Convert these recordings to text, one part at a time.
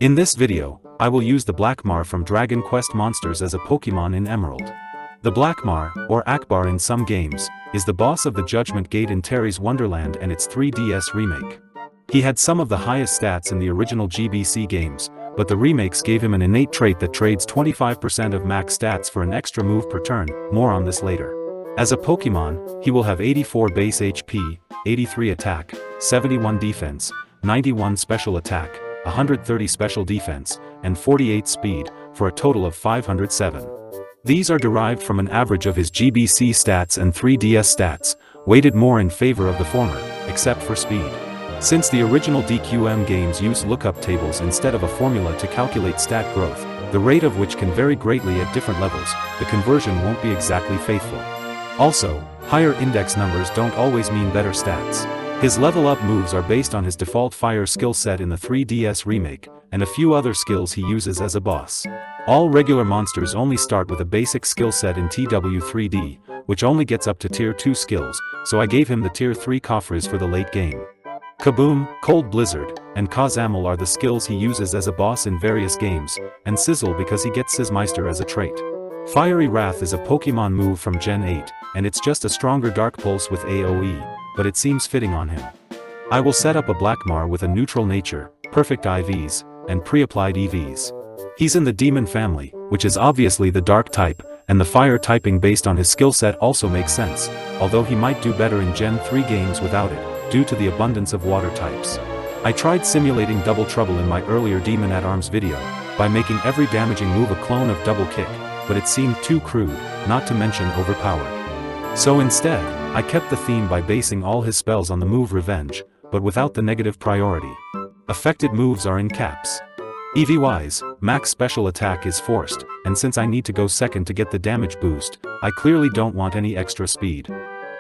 In this video, I will use the Blackmar from Dragon Quest monsters as a Pokémon in Emerald. The Blackmar, or Akbar in some games, is the boss of the Judgment Gate in Terry's Wonderland and its 3DS remake. He had some of the highest stats in the original GBC games, but the remakes gave him an innate trait that trades 25% of max stats for an extra move per turn, more on this later. As a Pokémon, he will have 84 base HP, 83 attack, 71 defense, 91 special attack, 130 special defense, and 48 speed, for a total of 507. These are derived from an average of his GBC stats and 3DS stats, weighted more in favor of the former, except for speed. Since the original DQM games use lookup tables instead of a formula to calculate stat growth, the rate of which can vary greatly at different levels, the conversion won't be exactly faithful. Also, higher index numbers don't always mean better stats. His level-up moves are based on his default fire skill set in the 3DS remake, and a few other skills he uses as a boss. All regular monsters only start with a basic skill set in TW3D, which only gets up to Tier 2 skills, so I gave him the Tier 3 Khafras for the late game. Kaboom, Cold Blizzard, and Kazamal are the skills he uses as a boss in various games, and Sizzle because he gets Sizzmeister as a trait. Fiery Wrath is a Pokémon move from Gen 8, and it's just a stronger Dark Pulse with AoE, but it seems fitting on him. I will set up a Blackmar with a neutral nature, perfect IVs, and pre-applied EVs. He's in the Demon family, which is obviously the Dark type, and the Fire typing based on his skill set also makes sense, although he might do better in Gen 3 games without it, due to the abundance of Water types. I tried simulating Double Trouble in my earlier Demon at Arms video, by making every damaging move a clone of Double Kick, but it seemed too crude, not to mention overpowered. So instead, I kept the theme by basing all his spells on the move Revenge, but without the negative priority. Affected moves are in caps. EV-wise, max special attack is forced, and since I need to go second to get the damage boost, I clearly don't want any extra speed.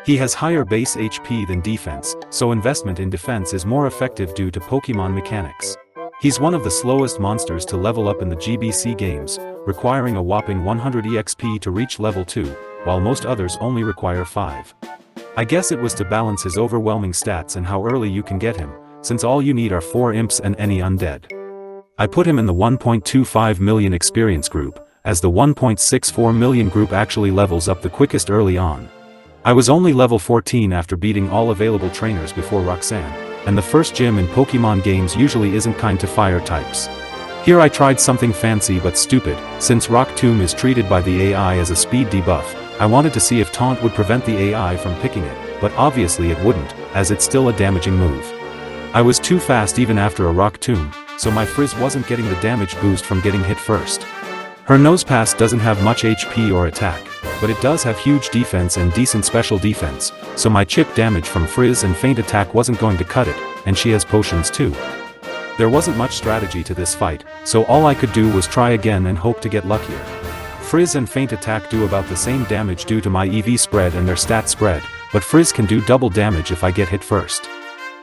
He has higher base HP than defense, so investment in defense is more effective due to Pokémon mechanics. He's one of the slowest monsters to level up in the GBC games, requiring a whopping 100 EXP to reach level 2, while most others only require 5. I guess it was to balance his overwhelming stats and how early you can get him, since all you need are 4 imps and any undead. I put him in the 1.25 million experience group, as the 1.64 million group actually levels up the quickest early on. I was only level 14 after beating all available trainers before Roxanne, and the first gym in Pokémon games usually isn't kind to fire types. Here I tried something fancy but stupid. Since Rock Tomb is treated by the AI as a speed debuff, I wanted to see if Taunt would prevent the AI from picking it, but obviously it wouldn't, as it's still a damaging move. I was too fast even after a Rock Tomb, so my Frizz wasn't getting the damage boost from getting hit first. Her Nosepass doesn't have much HP or attack, but it does have huge defense and decent special defense, so my chip damage from Frizz and Feint Attack wasn't going to cut it, and she has potions too. There wasn't much strategy to this fight, so all I could do was try again and hope to get luckier. Frizz and Feint Attack do about the same damage due to my EV spread and their stat spread, but Frizz can do double damage if I get hit first.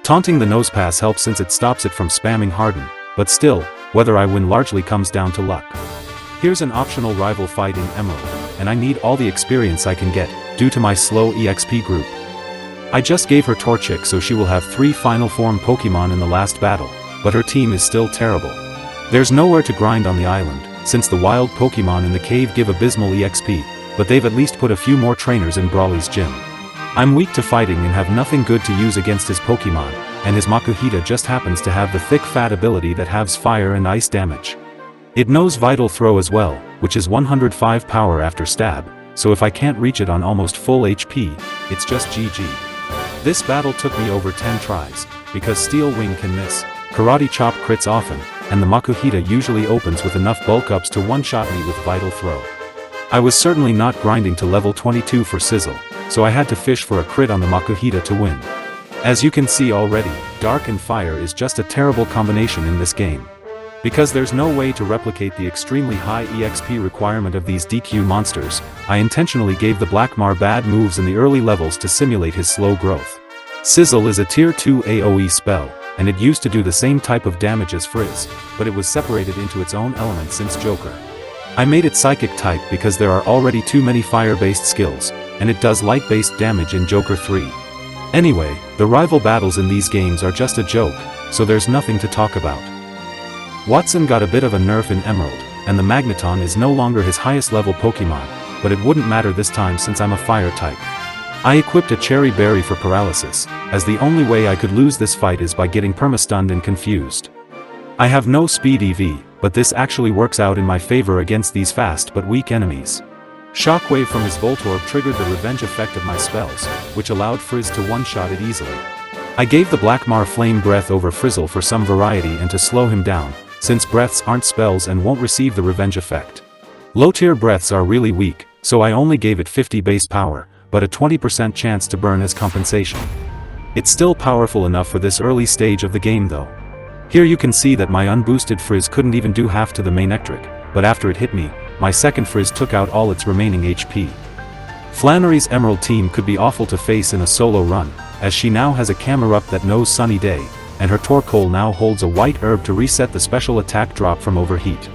Taunting the Nosepass helps since it stops it from spamming Harden, but still, whether I win largely comes down to luck. Here's an optional rival fight in Emerald, and I need all the experience I can get, due to my slow EXP group. I just gave her Torchic so she will have 3 final form Pokémon in the last battle, but her team is still terrible. There's nowhere to grind on the island, since the wild Pokémon in the cave give abysmal EXP, but they've at least put a few more trainers in Brawly's gym. I'm weak to fighting and have nothing good to use against his Pokémon, and his Makuhita just happens to have the thick fat ability that halves fire and ice damage. It knows Vital Throw as well, which is 105 power after stab, so if I can't reach it on almost full HP, it's just GG. This battle took me over 10 tries, because Steel Wing can miss, Karate Chop crits often, and the Makuhita usually opens with enough bulk ups to one-shot me with Vital Throw. I was certainly not grinding to level 22 for Sizzle, so I had to fish for a crit on the Makuhita to win. As you can see already, Dark and Fire is just a terrible combination in this game. Because there's no way to replicate the extremely high EXP requirement of these DQ monsters, I intentionally gave the Blackmar bad moves in the early levels to simulate his slow growth. Sizzle is a Tier 2 AoE spell, and it used to do the same type of damage as Frizz, but it was separated into its own element since Joker. I made it Psychic type because there are already too many fire-based skills, and it does light-based damage in Joker 3. Anyway, the rival battles in these games are just a joke, so there's nothing to talk about. Watson got a bit of a nerf in Emerald, and the Magneton is no longer his highest level Pokémon, but it wouldn't matter this time since I'm a fire type. I equipped a Cherry Berry for paralysis, as the only way I could lose this fight is by getting permastunned and confused. I have no speed EV, but this actually works out in my favor against these fast but weak enemies. Shockwave from his Voltorb triggered the revenge effect of my spells, which allowed Frizz to one-shot it easily. I gave the Blackmar Flame Breath over Frizzle for some variety and to slow him down, since breaths aren't spells and won't receive the revenge effect. Low-tier breaths are really weak, so I only gave it 50 base power, but a 20% chance to burn as compensation. It's still powerful enough for this early stage of the game though. Here you can see that my unboosted Frizz couldn't even do half to the Manectric, but after it hit me, my second Frizz took out all its remaining HP. Flannery's Emerald team could be awful to face in a solo run, as she now has a Camerupt that knows Sunny Day, and her Torkoal now holds a white herb to reset the special attack drop from overheat.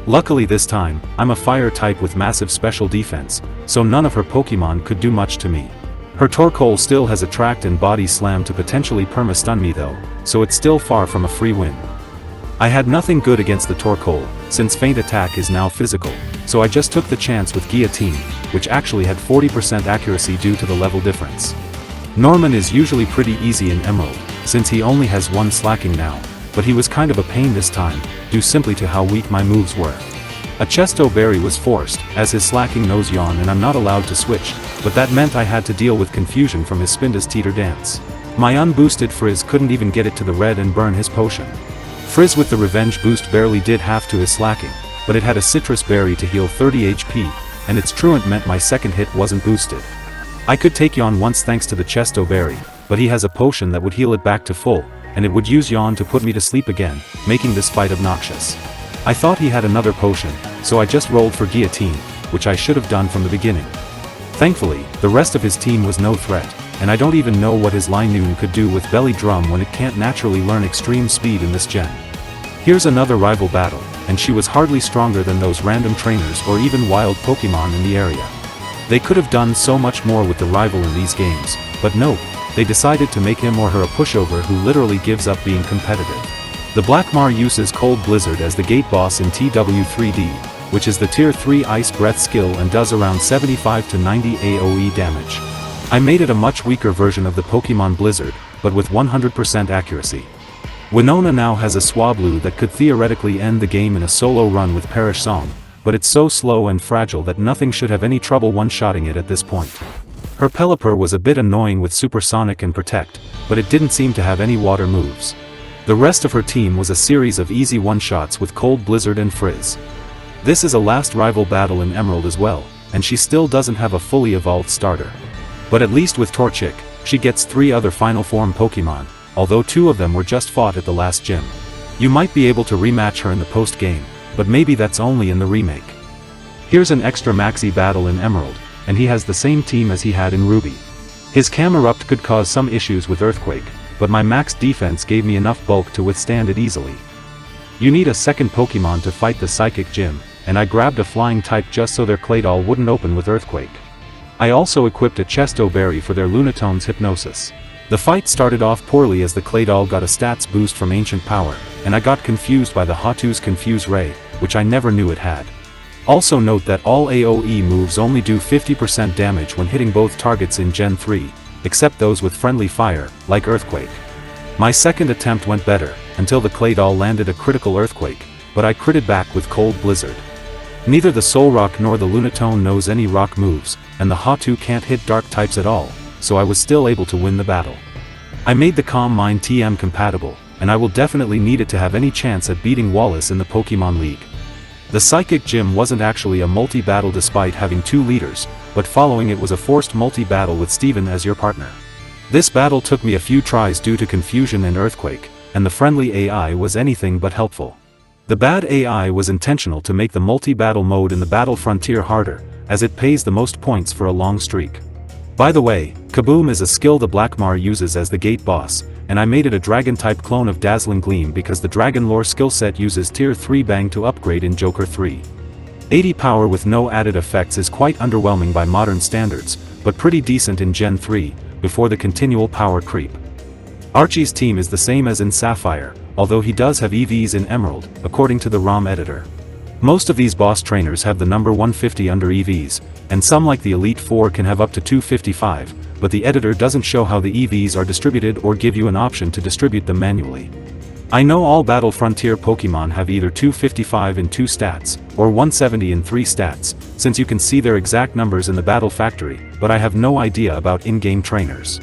Luckily this time, I'm a fire type with massive special defense, so none of her Pokémon could do much to me. Her Torkoal still has Attract and Body Slam to potentially perma-stun me though, so it's still far from a free win. I had nothing good against the Torkoal, since Feint Attack is now physical, so I just took the chance with Guillotine, which actually had 40% accuracy due to the level difference. Norman is usually pretty easy in Emerald, since he only has one slacking now, but he was kind of a pain this time, due simply to how weak my moves were. A Chesto Berry was forced, as his slacking knows Yawn and I'm not allowed to switch, but that meant I had to deal with confusion from his Spinda's Teeter Dance. My unboosted Frizz couldn't even get it to the red and burn his potion. Frizz with the Revenge boost barely did half to his slacking, but it had a Citrus Berry to heal 30 HP, and its Truant meant my second hit wasn't boosted. I could take Yawn once thanks to the Chesto Berry, but he has a potion that would heal it back to full, and it would use Yawn to put me to sleep again, making this fight obnoxious. I thought he had another potion, so I just rolled for Guillotine, which I should have done from the beginning. Thankfully, the rest of his team was no threat, and I don't even know what his Linoon could do with Belly Drum when it can't naturally learn extreme speed in this gen. Here's another rival battle, and she was hardly stronger than those random trainers or even wild Pokémon in the area. They could have done so much more with the rival in these games, but nope, they decided to make him or her a pushover who literally gives up being competitive. The Blackmar uses Cold Blizzard as the gate boss in TW3D, which is the tier 3 Ice Breath skill and does around 75 to 90 AoE damage. I made it a much weaker version of the Pokémon Blizzard, but with 100% accuracy. Winona now has a Swablu that could theoretically end the game in a solo run with Perish Song, but it's so slow and fragile that nothing should have any trouble one-shotting it at this point. Her Pelipper was a bit annoying with Supersonic and Protect, but it didn't seem to have any water moves. The rest of her team was a series of easy one-shots with Cold Blizzard and Frizz. This is a last rival battle in Emerald as well, and she still doesn't have a fully evolved starter. But at least with Torchic, she gets 3 other final form Pokémon, although 2 of them were just fought at the last gym. You might be able to rematch her in the post-game, but maybe that's only in the remake. Here's an extra maxi battle in Emerald, and he has the same team as he had in Ruby. His Camerupt could cause some issues with Earthquake, but my max defense gave me enough bulk to withstand it easily. You need a second Pokémon to fight the Psychic Gym, and I grabbed a flying type just so their Claydol wouldn't open with Earthquake. I also equipped a Chesto Berry for their Lunatone's Hypnosis. The fight started off poorly as the Claydol got a stats boost from Ancient Power, and I got confused by the Hatu's Confuse Ray, which I never knew it had. Also note that all AoE moves only do 50% damage when hitting both targets in Gen 3, except those with friendly fire, like Earthquake. My second attempt went better, until the Claydol landed a critical Earthquake, but I critted back with Cold Blizzard. Neither the Solrock nor the Lunatone knows any rock moves, and the Hatu can't hit dark types at all, so I was still able to win the battle. I made the Calm Mind TM compatible, and I will definitely need it to have any chance at beating Wallace in the Pokémon League. The Psychic Gym wasn't actually a multi-battle despite having 2 leaders, but following it was a forced multi-battle with Steven as your partner. This battle took me a few tries due to confusion and Earthquake, and the friendly AI was anything but helpful. The bad AI was intentional to make the multi-battle mode in the Battle Frontier harder, as it pays the most points for a long streak. By the way, Kaboom is a skill the Blackmar uses as the gate boss, and I made it a Dragon-type clone of Dazzling Gleam because the Dragon Lore skill set uses Tier 3 Bang to upgrade in Joker 3. 80 power with no added effects is quite underwhelming by modern standards, but pretty decent in Gen 3, before the continual power creep. Archie's team is the same as in Sapphire, although he does have EVs in Emerald, according to the ROM editor. Most of these boss trainers have the number 150 under EVs, and some like the Elite Four can have up to 255, but the editor doesn't show how the EVs are distributed or give you an option to distribute them manually. I know all Battle Frontier Pokémon have either 255 in 2 stats, or 170 in 3 stats, since you can see their exact numbers in the Battle Factory, but I have no idea about in-game trainers.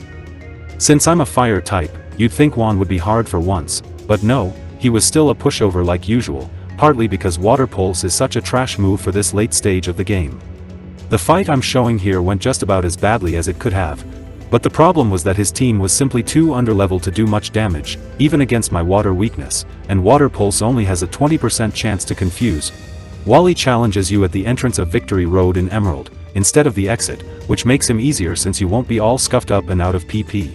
Since I'm a fire type, you'd think Juan would be hard for once, but no, he was still a pushover like usual, partly because Water Pulse is such a trash move for this late stage of the game. The fight I'm showing here went just about as badly as it could have, but the problem was that his team was simply too underleveled to do much damage, even against my water weakness, and Water Pulse only has a 20% chance to confuse. Wally challenges you at the entrance of Victory Road in Emerald, instead of the exit, which makes him easier since you won't be all scuffed up and out of PP.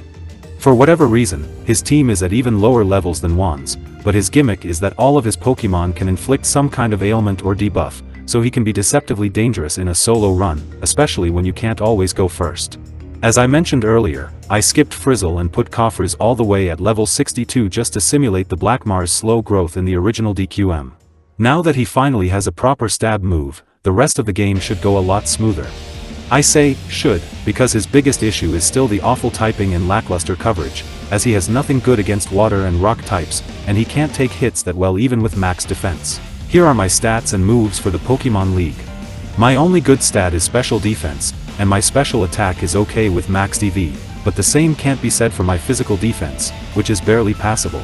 For whatever reason, his team is at even lower levels than Juan's, but his gimmick is that all of his Pokémon can inflict some kind of ailment or debuff, so he can be deceptively dangerous in a solo run, especially when you can't always go first. As I mentioned earlier, I skipped Frizzle and put Koffers all the way at level 62 just to simulate the Blackmar's slow growth in the original DQM. Now that he finally has a proper stab move, the rest of the game should go a lot smoother. I say, should, because his biggest issue is still the awful typing and lackluster coverage, as he has nothing good against water and rock types, and he can't take hits that well even with max defense. Here are my stats and moves for the Pokémon League. My only good stat is special defense, and my special attack is okay with max EV, but the same can't be said for my physical defense, which is barely passable.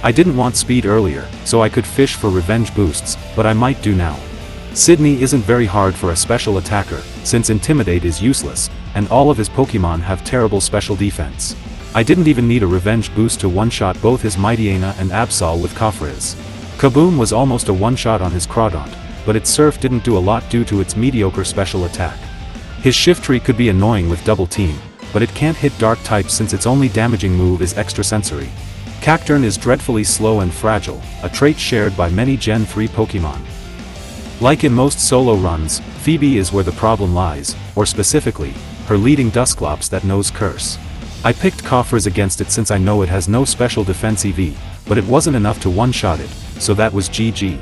I didn't want speed earlier, so I could fish for revenge boosts, but I might do now. Sydney isn't very hard for a special attacker, since Intimidate is useless, and all of his Pokémon have terrible special defense. I didn't even need a revenge boost to one-shot both his Mightyena and Absol with Koffers. Kaboom was almost a one-shot on his Crawdaunt, but its Surf didn't do a lot due to its mediocre special attack. His Shiftry could be annoying with Double Team, but it can't hit dark types since its only damaging move is Extrasensory. Cacturne is dreadfully slow and fragile, a trait shared by many Gen 3 Pokémon. Like in most solo runs, Phoebe is where the problem lies, or specifically, her leading Dusclops that knows Curse. I picked Koffers against it since I know it has no special defense EV, but it wasn't enough to one-shot it, so that was GG.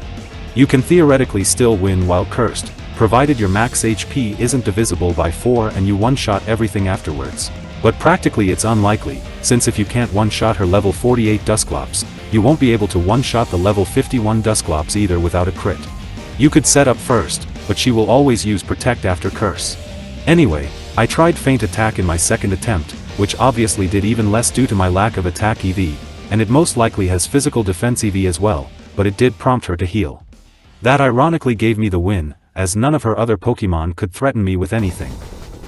You can theoretically still win while cursed, provided your max HP isn't divisible by 4 and you one-shot everything afterwards. But practically it's unlikely, since if you can't one-shot her level 48 Dusclops, you won't be able to one-shot the level 51 Dusclops either without a crit. You could set up first, but she will always use Protect after Curse. Anyway, I tried Feint Attack in my second attempt, which obviously did even less due to my lack of attack EV, and it most likely has physical defense EV as well, but it did prompt her to heal. That ironically gave me the win, as none of her other Pokémon could threaten me with anything.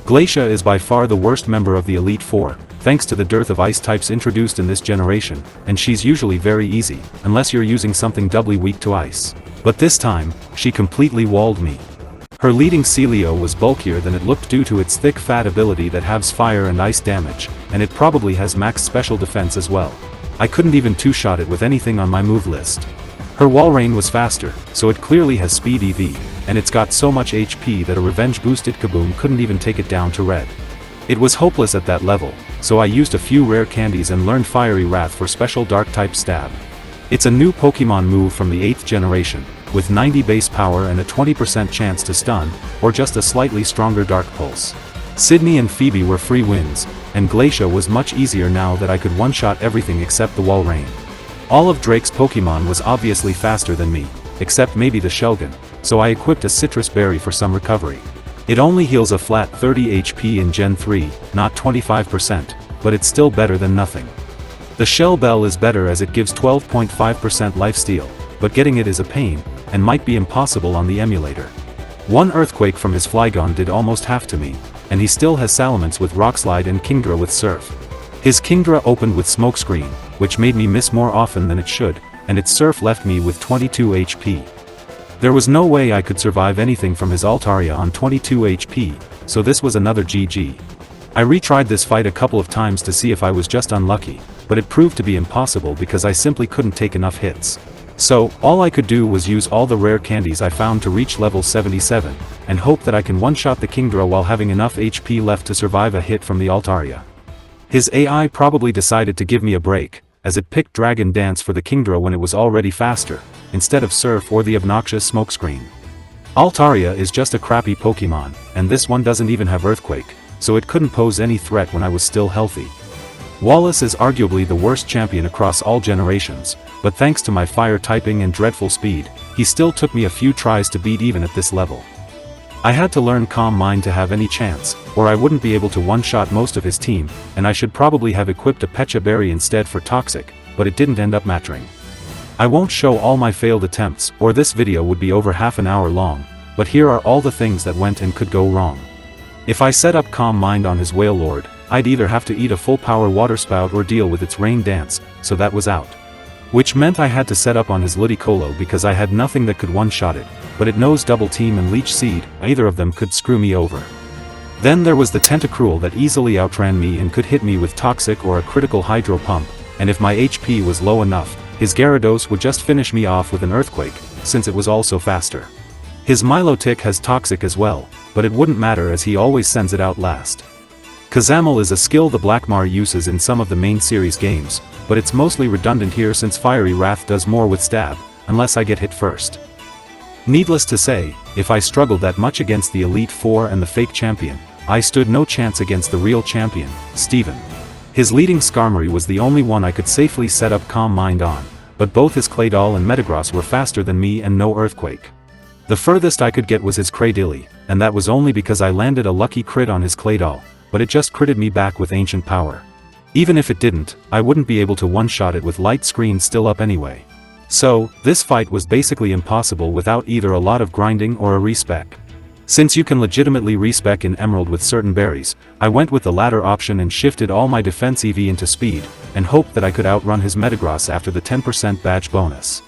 Glacia is by far the worst member of the Elite Four, thanks to the dearth of ice types introduced in this generation, and she's usually very easy, unless you're using something doubly weak to ice. But this time, she completely walled me. Her leading Celio was bulkier than it looked due to its thick fat ability that halves fire and ice damage, and it probably has max special defense as well. I couldn't even two-shot it with anything on my move list. Her wall rain was faster, so it clearly has speed EV, and it's got so much HP that a revenge-boosted Kaboom couldn't even take it down to red. It was hopeless at that level, so I used a few rare candies and learned Fiery Wrath for special Dark-type stab. It's a new Pokémon move from the 8th generation, with 90 base power and a 20% chance to stun, or just a slightly stronger Dark Pulse. Sydney and Phoebe were free wins, and Glacia was much easier now that I could one-shot everything except the wall rain. All of Drake's Pokémon was obviously faster than me, except maybe the Shelgon, so I equipped a Citrus Berry for some recovery. It only heals a flat 30 HP in Gen 3, not 25%, but it's still better than nothing. The Shell Bell is better as it gives 12.5% lifesteal, but getting it is a pain, and might be impossible on the emulator. One Earthquake from his Flygon did almost half to me, and he still has Salamence with Rockslide and Kingdra with Surf. His Kingdra opened with Smokescreen, which made me miss more often than it should, and its Surf left me with 22 HP. There was no way I could survive anything from his Altaria on 22 HP, so this was another GG. I retried this fight a couple of times to see if I was just unlucky, but it proved to be impossible because I simply couldn't take enough hits. So, all I could do was use all the rare candies I found to reach level 77, and hope that I can one-shot the Kingdra while having enough HP left to survive a hit from the Altaria. His AI probably decided to give me a break, as it picked Dragon Dance for the Kingdra when it was already faster, instead of Surf or the obnoxious Smokescreen. Altaria is just a crappy Pokémon, and this one doesn't even have Earthquake, so it couldn't pose any threat when I was still healthy. Wallace is arguably the worst champion across all generations, but thanks to my fire typing and dreadful speed, he still took me a few tries to beat even at this level. I had to learn Calm Mind to have any chance, or I wouldn't be able to one-shot most of his team, and I should probably have equipped a Pecha Berry instead for Toxic, but it didn't end up mattering. I won't show all my failed attempts, or this video would be over half an hour long, but here are all the things that went and could go wrong. If I set up Calm Mind on his Whale Lord, I'd either have to eat a full power Water Spout or deal with its Rain Dance, so that was out. Which meant I had to set up on his Ludicolo because I had nothing that could one-shot it, but it knows Double Team and Leech Seed, either of them could screw me over. Then there was the Tentacruel that easily outran me and could hit me with Toxic or a critical Hydro Pump, and if my HP was low enough, his Gyarados would just finish me off with an Earthquake, since it was also faster. His Milotic has Toxic as well, but it wouldn't matter as he always sends it out last. Kazamil is a skill the Blackmar uses in some of the main series games, but it's mostly redundant here since Fiery Wrath does more with Stab, unless I get hit first. Needless to say, if I struggled that much against the Elite Four and the fake champion, I stood no chance against the real champion, Steven. His leading Skarmory was the only one I could safely set up Calm Mind on, but both his Claydol and Metagross were faster than me and no Earthquake. The furthest I could get was his Cradily, and that was only because I landed a lucky crit on his Claydol, but it just critted me back with Ancient Power. Even if it didn't, I wouldn't be able to one-shot it with Light Screen still up anyway. So, this fight was basically impossible without either a lot of grinding or a respec. Since you can legitimately respec in Emerald with certain berries, I went with the latter option and shifted all my defense EV into speed, and hoped that I could outrun his Metagross after the 10% badge bonus.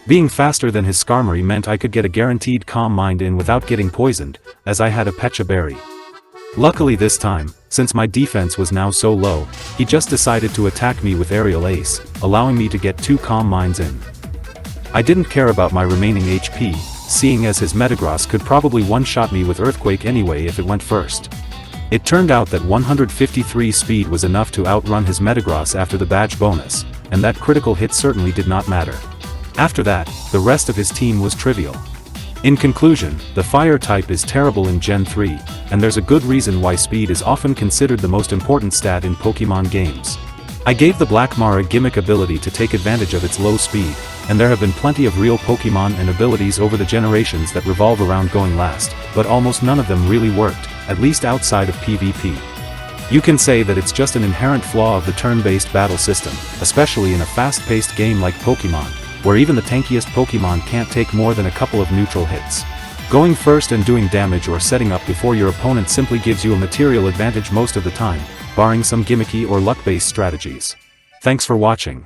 Being faster than his Skarmory meant I could get a guaranteed Calm Mind in without getting poisoned, as I had a Pecha Berry. Luckily this time, since my defense was now so low, he just decided to attack me with Aerial Ace, allowing me to get 2 Calm Minds in. I didn't care about my remaining HP, seeing as his Metagross could probably one-shot me with Earthquake anyway if it went first. It turned out that 153 speed was enough to outrun his Metagross after the badge bonus, and that critical hit certainly did not matter. After that, the rest of his team was trivial. In conclusion, the Fire type is terrible in Gen 3, and there's a good reason why speed is often considered the most important stat in Pokémon games. I gave the Blackmar a gimmick ability to take advantage of its low speed, and there have been plenty of real Pokémon and abilities over the generations that revolve around going last, but almost none of them really worked, at least outside of PvP. You can say that it's just an inherent flaw of the turn-based battle system, especially in a fast-paced game like Pokémon, where even the tankiest Pokémon can't take more than a couple of neutral hits. Going first and doing damage or setting up before your opponent simply gives you a material advantage most of the time, barring some gimmicky or luck-based strategies. Thanks for watching.